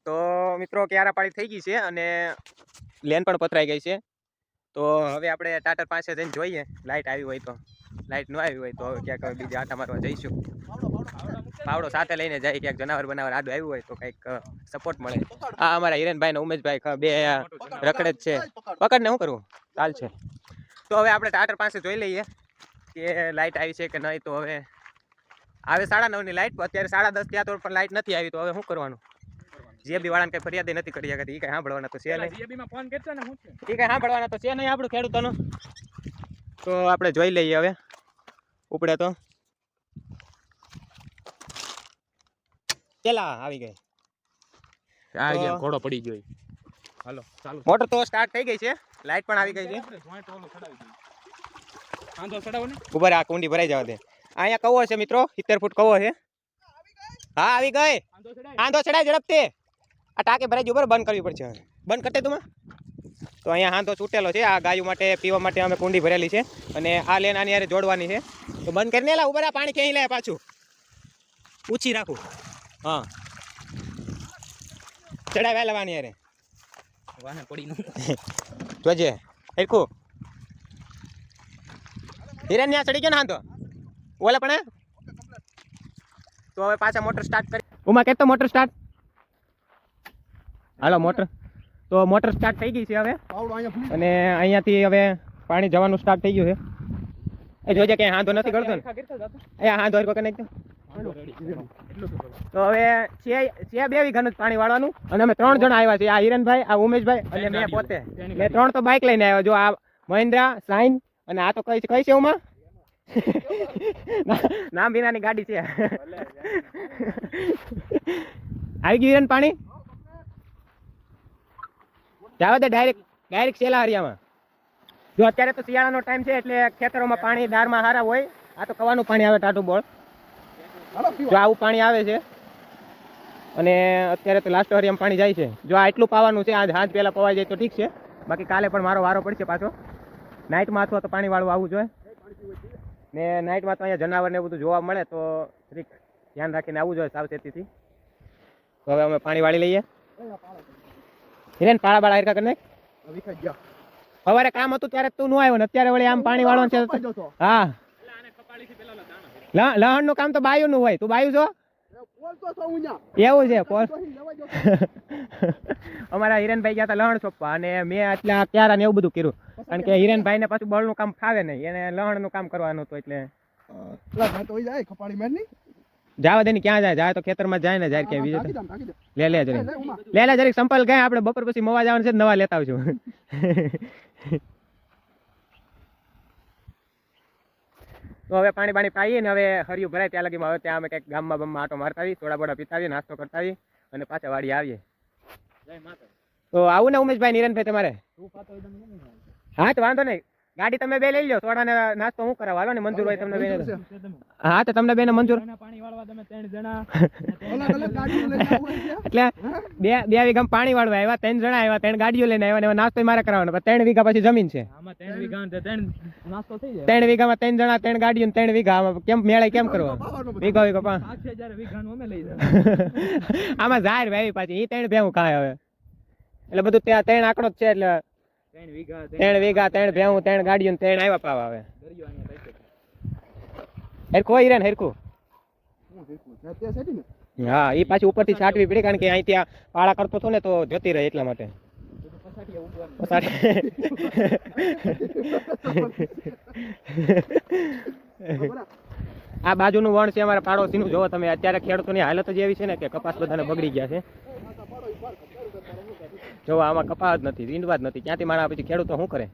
તો મિત્રો ક્યારાપાળી થઈ ગઈ છે અને લેન પણ પથરાઈ ગઈ છે. તો હવે આપણે ટાટર પાસે જઈને જોઈએ લાઇટ આવી હોય તો. લાઇટ ન આવી હોય તો હવે ક્યાંક બીજા આટા મારવા જઈશું. પાવડો સાથે લઈને જાય, ક્યાંક જનાવર બનાવર આડું આવ્યું હોય તો કંઈક સપોર્ટ મળે. આ અમારા હિરેનભાઈ ને ઉમેશભાઈ બે રખડે જ છે. પકડને શું કરવું ચાલ છે. તો હવે આપણે ટાટર પાસે જોઈ લઈએ કે લાઇટ આવી છે કે નહીં. તો હવે આવે 9:30 ની લાઇટ, અત્યારે 10:30 ત્યાં તો પણ લાઇટ નથી આવી. તો હવે શું કરવાનું? જીએબી વાળાને કઈ ફરિયાદ નથી કરી શકતી. એ કઈ સાંભળવાના તો છે નહીં. જીએબીમાં ફોન કરશો ને, હું છે એ કઈ સાંભળવાના તો છે નહીં આપણું ખેડૂતોનું. તો આપણે જોઈ લઈએ હવે ઉપડે તો. પેલા આવી ગઈ ઘોડો પડી ગયો. હાલો ચાલુ. મોટર તો સ્ટાર્ટ થઈ ગઈ છે, લાઇટ પણ આવી ગઈ છે. ઉપર આ કુંડી ભરાઈ જવા દે. અહીંયા કવો છે મિત્રો, 70 ફૂટ કવો છે. હા આવી ગઈ. આંધો ચડાય ઝડપથી. આ ટાંકી ભરાઈ ગઈ, ઉપર બંધ કરવી પડશે. બંધ કરતે તું. તો અહીંયા હાંધો છૂટેલો છે. આ ગાયો માટે પીવા માટે અમે કુંડી ભરેલી છે અને આ લેન આની હારે જોડવાની છે. તો બંધ કરીને લા ઉપર આ પાણી ક્યાંય લે પાછું ઊંચી રાખું. હા ચડાવ્યા લેવાની યારે વાને પડી જોજે હરખું. હિરેન ત્યાં ચડી ગયો ને હાંધો ઓલે પણ. તો હવે પાછા મોટર સ્ટાર્ટ કરી. ઉમા કેતો મોટર સ્ટાર્ટ. હાલો મોટર. તો મોટર સ્ટાર્ટ થઈ ગઈ છે હવે અને અહીંયાથી હવે પાણી જવાનું સ્ટાર્ટ થઈ ગયું છે. એ જોજે કે હાંધો નથી ગળતો ને. અહીંયા હાંધો હરકો કરી નાખજો. તો હવે છે 2 વીઘાનું પાણી વાળવાનું અને અમે 3 જણા આવ્યા છીએ. આ હિરેનભાઈ, આ ઉમેશભાઈ અને મેં પોતે. મેં 3 તો બાઇક લઈને આવ્યો. જો આ મહિન્દ્રા સાઇન અને આ તો કઈ છે ઉમાં નામ વિનાની ગાડી છે. આવી ગયું હિરેન પાણી. જાવ દે ડાયરેક્ટ સેલા હરિયામાં. જો અત્યારે તો શિયાળાનો ટાઈમ છે એટલે ખેતરોમાં પાણી દારમાં સારા હોય. આ તો કવાનું પાણી આવે ટાટું બોળ. જો આવું પાણી આવે છે અને અત્યારે તો લાસ્ટ હરિયામાં પાણી જાય છે. જો આ એટલું પાવાનું છે. આજ હાથ પહેલા પવાઈ જાય તો ઠીક છે, બાકી કાલે પણ મારો વારો પડશે પાછો. નાઇટમાં અથવા તો પાણી વાળું આવવું જોઈએ ને. નાઇટમાં તો અહીંયા જનાવર ને બધું જોવા મળે તો ઠીક ધ્યાન રાખીને આવવું જોઈએ સાવચેતીથી. તો હવે અમે પાણી વાળી લઈએ. હિરેન પાળા બાળા હરકા કરી નાખ. સવારે કામ હતું ત્યારે તું ન આવ્યો ને અત્યારે વળી આમ પાણી વાળવાનું છે. હા લહણ નું કામ તો બાયુ નું હોય. તું બાયુ છો એવું છે. અમારા હિરેનભાઈ ગયા હતા લહણ સોંપવા અને મેં એટલે ક્યારા ને એવું બધું કર્યું. કારણ કે હિરેનભાઈ ને પાછું બળનું કામ ફાવે નહીં, એને લહણ નું કામ કરવાનું હતું. એટલે જાવા દે ને. ક્યાં જાય તો ખેતરમાં જાય ને જાય ક્યાં બીજે. લે જરીક સંપલ ગયા. આપણે બપોર પછી મવા જવાનું છે, નવા લેતા આવશું. તો હવે પાણી પાઈએ ને હવે હરિયું ભરાય ત્યાં લગીમાં હવે ત્યાં અમે કંઈક ગામમાં આટો મારતા આવીએ, થોડા બોડા પીતા આવીએ, નાસ્તો કરતા આવીએ અને પાછા વાડી આવીએ. તો આવું ને ઉમેશભાઈ, નિરનભાઈ તમારે? હા તો વાંધો નહીં, ગાડી તમે બે લઈ લો. થોડા ને નાસ્તો હું કરાવ. હાલો ને મંજૂર હોય તમને બે. હા તો તમને બેને મંજૂર. એટલે 2 વીઘા પાણી વાળવા આવ્યા, 3 જણા આવ્યા, 3 ગાડીઓ લઈને આવ્યા. નાસ્તો મારે કરાવવાનો. 3 વીઘા પછી જમીન છે. 3 વીઘામાં 3 જણા, 3 ગાડીઓ, 3 વીઘા કેમ મેળે કેમ કરવો? વીઘા આમાં જાહેર ભાઈ પાછી એ 3 ભેવું ખાય હવે. એટલે બધું ત્યાં 3 આંકડો જ છે. એટલે 3 વીઘા 3 ભેવું, 3 ગાડીઓ, 3 આવ્યા પાવા આવે. હેરખું હિરેન હેરખું. હા એ પાછી ઉપરથી છાંટવી પડી કારણ કે અહીંથી પાળા કરતો હતો ને તો જતી રહે એટલા માટે. આ બાજુનું વણ છે અમારા પાડોશીનું. જોવો તમે અત્યારે ખેડૂતોની હાલત જ એવી છે ને કે કપાસ બધાને બગડી ગયા છે. જો આમાં કપાસ જ નથી, વીંડવા જ નથી. ક્યાંથી મારા પછી ખેડૂતો શું કરે?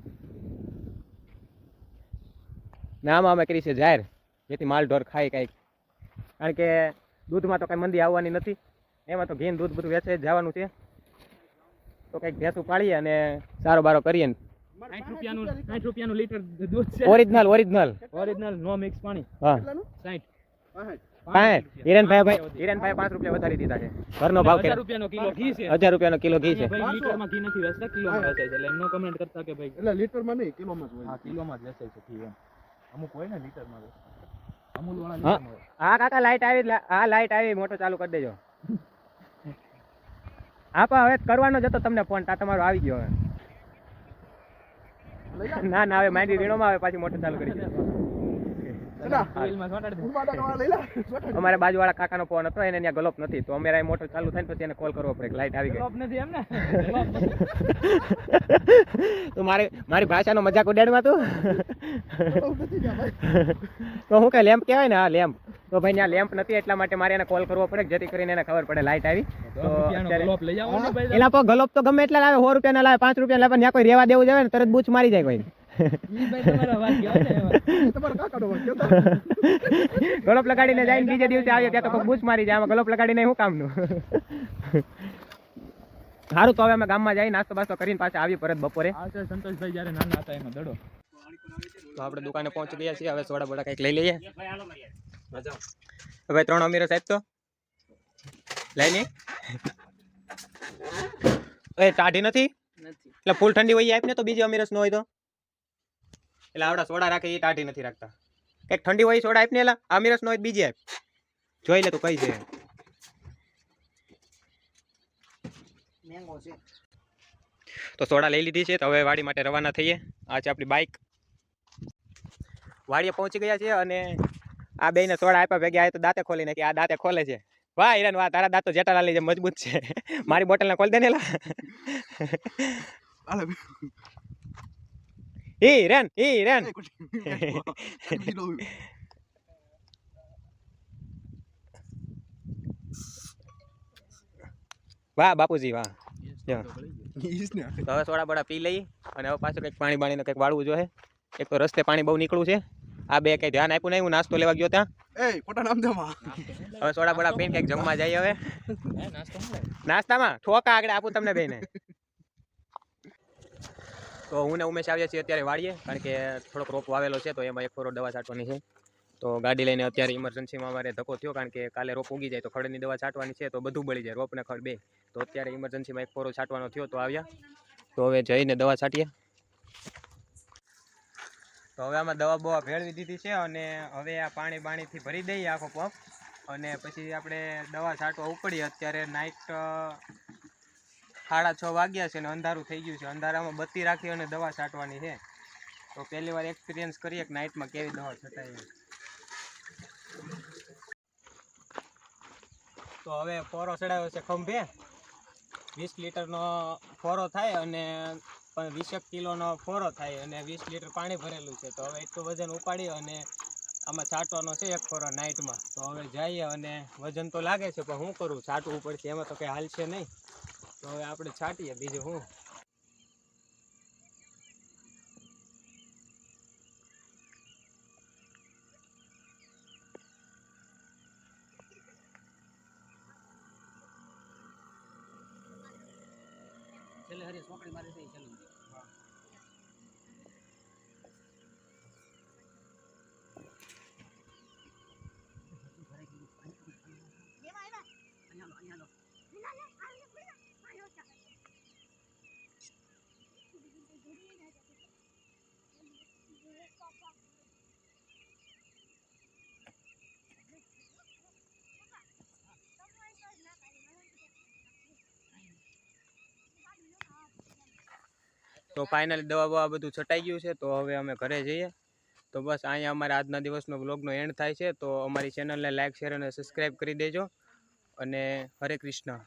ને આમાં અમે કરી છે જાહેર, જેથી માલ ઢોર ખાય કાંઈક. કારણ કે દૂધમાં તો કઈ મંદી આવવાની નથી. એમાં તો ઘીન દૂધ બધું વેચે જવાનું છે. તો કંઈક ભેંસું પાડીએ અને સારો બારો કરીએ. 60 રૂપિયાનું લીટર દૂધ છે. ઓરિજિનલ નો મિક્સ પાણી. હા 60. હિરેનભાઈ 5 રૂપિયા વધારી દીધા છે. ઘરનો ભાવ 1000 રૂપિયાનો કિલો ઘી છે. 1000 રૂપિયાનો કિલો ઘી છે. ભાઈ લીટરમાં ઘી નથી વેચતા, કિલોમાં વેચાય છે. એટલે એમનો કમેન્ટ કરતા કે ભાઈ એટલે લીટરમાં નહીં, કિલોમાં જ હોય. હા કિલોમાં જ વેચાય છે ઘી. એમ અમુક હોય ને લીટરમાં. અમૂલ વાળા લીટરમાં. હા કાકા લાઈટ આવી. હા લાઈટ આવી, મોટો ચાલુ કરી દેજો. હા પણ હવે કરવાનો જ હતો તમને ફોન તા તમારો આવી ગયો હવે ના ના હવે માંડી વીણોમાં આવે પાછી મોટર ચાલુ કરી દે. અમારે બાજુવાળા કાકાનો ફોન હતો એને ત્યાં ગલોપ નથી તો અમારે અહીં મોટર ચાલુ થાય ને પછી એને કોલ કરવો પડે લાઈટ આવી ગઈ નથી એમ ને તો મારી ભાષાનો મજાક ઉડાડવા તું તો હું કઈ લેમ્પ કહેવાય ને હા લેમ્પ તો ભાઈ ત્યાં લેમ્પ નથી એટલા માટે મારે એને કોલ કરવો પડે જેથી કરીને એને ખબર પડે લાઈટ આવી તો એના પર ગલોપ તો ગમે એટલા લાવે 100 રૂપિયા ના લાવે 5 રૂપિયા લાવે ત્યાં કોઈ રેવા દેવું જાય ને તરત બૂચ મારી જાય કોઈ ગલોપ લગાડીને જાય બીજે દિવસે આવે ત્યાં તો કોઈ બૂચ મારી જાય આમાં ગલોપ લગાડીને શું કામનું સારું તો હવે અમે ગામમાં જઈ નાસ્તો બાસ્તો કરીને પાછા આવી પરત બપોરે સંતોષભાઈ જયારે નાના હતા એનો દડો તો આપણે દુકાને પહોંચી ગયા છીએ હવે સોડા બોડા કંઈક લઈ લઈએ હવે 3 અમીરો સાહેબ તો લઈ નહીં એ ટાઢી નથી એટલે ફૂલ ઠંડી હોય આપને તો બીજી અમીરસ ન હોય તો એટલે આવડા સોડા રાખે એ ટાઢી નથી રાખતા કંઈક ઠંડી હોય સોડા આપને એટલે અમીરસ ન હોય બીજી આપ જોઈ લે તું કઈ છે તો સોડા લઈ લીધી છે તો હવે વાડી માટે રવાના થઈએ આ છે આપણી બાઇક વાડીએ પહોંચી ગયા છે અને આ બેને સોડા આપ્યા ભેગા આવે તો દાંતે ખોલી નાખી આ દાંતે ખોલે છે વાહ હિરન વાહ તારા દાંત તો જેઠાલાલ જેમ મજબૂત છે મારી બોટલને ખોલી દે ને લા હિરન વાહ બાપુજી વાહ તો હવે સોડા બોડા પી લઈ અને હવે પાછું કંઈક પાણી બાણીને કંઈક વાળવું જોઈએ એક તો રસ્તે પાણી બહુ નીકળું છે આ બે કંઈ ધ્યાન આપ્યું નહીં હું નાસ્તો લેવા ગયો ત્યાં હવે સોડા બોડા પીને કંઈક જમવા જઈએ હવે નાસ્તામાં ઠોકા આગળ આપું તમને બેને તો હું ને ઉમેશ આવ્યા છીએ અત્યારે વાળીએ કારણ કે થોડોક રોપ વાવેલો છે તો એમાં એક ફોરો દવા છાંટવાની છે તો ગાડી લઈને અત્યારે ઇમરજન્સીમાં અમારે ધક્કો થયો કારણ કે કાલે રોપ ઉગી જાય તો ખડની દવા છાંટવાની છે તો બધું બળી જાય રોપ ને ખડ બે તો અત્યારે ઇમરજન્સીમાં એક ફોરો છાંટવાનો થયો તો આવ્યા તો હવે જઈને દવા છાંટીએ તો હવે આમાં દવા બવા ભેળવી દીધી છે અને હવે આ પાણી બાણીથી ભરી દઈએ આખો પંપ અને પછી આપણે દવા છાંટવા ઉપડીએ અત્યારે નાઇટ 6:30 વાગ્યા છે અને અંધારું થઈ ગયું છે અંધારામાં બત્તી રાખી અને દવા છાંટવાની છે તો પહેલી વાર એક્સપિરિયન્સ કરીએ કે નાઇટમાં કેવી દવા છટાય તો હવે ફોરો ચડાવ્યો છે ખંભે 20 લીટરનો ફોરો થાય અને 20 કિલોનો ફોરો થાય અને 20 લીટર પાણી ભરેલું છે તો હવે એટલું વજન ઉપાડી અને આમાં છાંટવાનો છે એક ફોરો નાઇટમાં તો હવે જઈએ અને વજન તો લાગે છે પણ શું કરું છાંટવું પડશે એમાં તો કંઈ હાલ છે નહીં તો હવે આપણે છાંટીએ બીજું હું તો ફાઇનલી દવા બવા બધું છટાઈ ગયું છે તો હવે અમે ઘરે જઈએ તો બસ અહીંયા અમારા આજના દિવસનો વ્લોગનો એન્ડ થાય છે તો અમારી ચેનલને લાઈક શેર અને સબસ્ક્રાઈબ કરી દેજો અને હરે કૃષ્ણ.